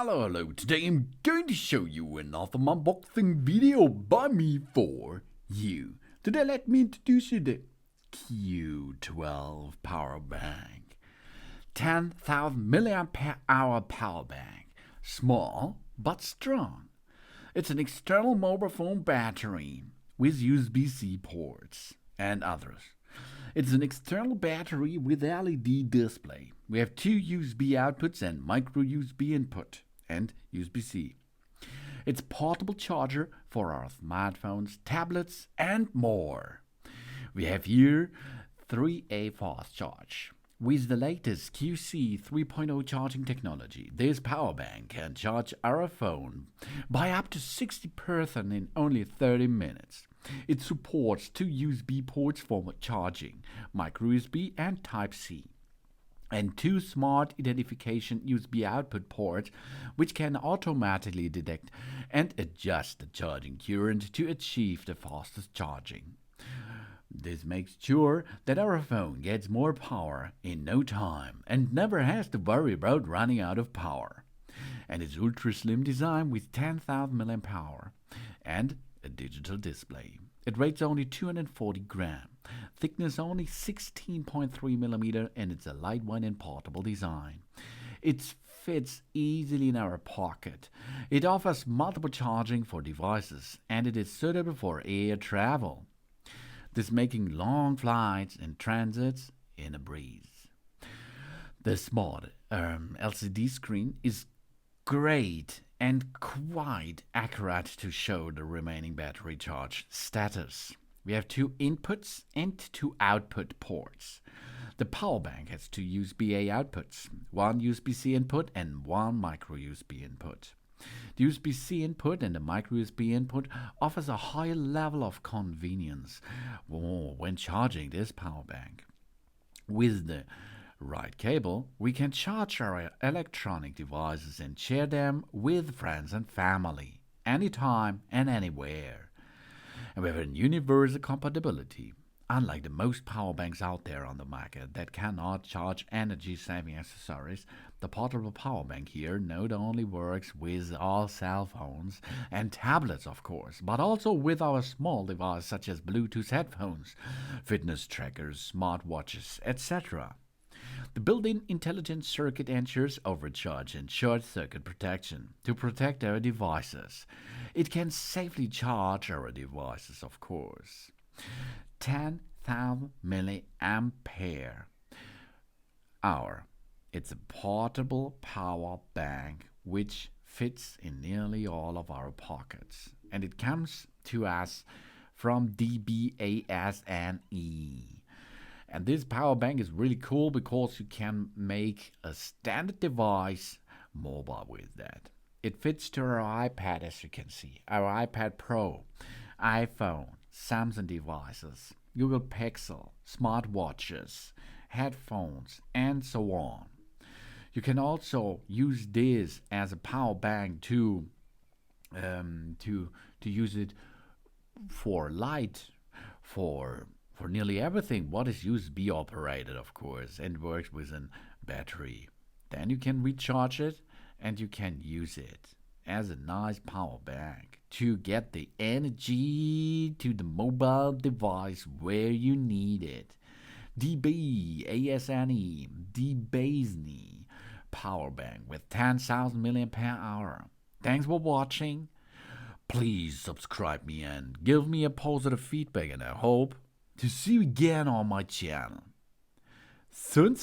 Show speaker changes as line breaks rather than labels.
Hello, today I'm going to show you another unboxing video by me for you. Today let me introduce you the Q12 power bank. 10,000 milliampere hour power bank. Small but strong. It's an external mobile phone battery with USB-C ports and others. It's an external battery with LED display. We have two USB outputs and micro USB input and USB-C. It's portable charger for our smartphones, tablets and more. We have here 3A fast charge. With the latest QC 3.0 charging technology, this power bank can charge our phone by up to 60% in only 30 minutes. It supports two USB ports for charging, micro USB and Type-C, and two smart identification USB output ports which can automatically detect and adjust the charging current to achieve the fastest charging. This makes sure that our phone gets more power in no time and never has to worry about running out of power. And its ultra-slim design with 10,000 mAh and a digital display. It weighs only 240 grams, thickness only 16.3 mm, and it's a lightweight and portable design. It fits easily in our pocket. It offers multiple charging for devices, and it is suitable for air travel. This making long flights and transits in a breeze. The smart LCD screen is great and quite accurate to show the remaining battery charge status. We have two inputs and two output ports. The power bank has two USB-A outputs, one USB-C input and one micro USB input. The USB-C input and the micro USB input offers a high level of convenience when charging this power bank. With the right cable, we can charge our electronic devices and share them with friends and family, anytime and anywhere. And we have a universal compatibility. Unlike the most power banks out there on the market that cannot charge energy-saving accessories, the portable power bank here not only works with all cell phones and tablets, of course, but also with our small devices such as Bluetooth headphones, fitness trackers, smartwatches, etc. The built-in intelligent circuit ensures overcharge and short-circuit protection to protect our devices. It can safely charge our devices, of course. 10,000 milliampere hour. It's a portable power bank which fits in nearly all of our pockets, and it comes to us from Dbasne. And this power bank is really cool because you can make a standard device mobile with that. It fits to our iPad, as you can see, our iPad Pro, iPhone, Samsung devices, Google Pixel, smartwatches, headphones, and so on. You can also use this as a power bank to use it for light, for nearly everything what is USB operated, of course, and works with a battery. Then you can recharge it and you can use it as a nice power bank to get the energy to the mobile device where you need it. Dbasne power bank with 10,000 mAh. Thanks for watching. Please subscribe me and give me a positive feedback, and I hope to see you again on my channel. Soon.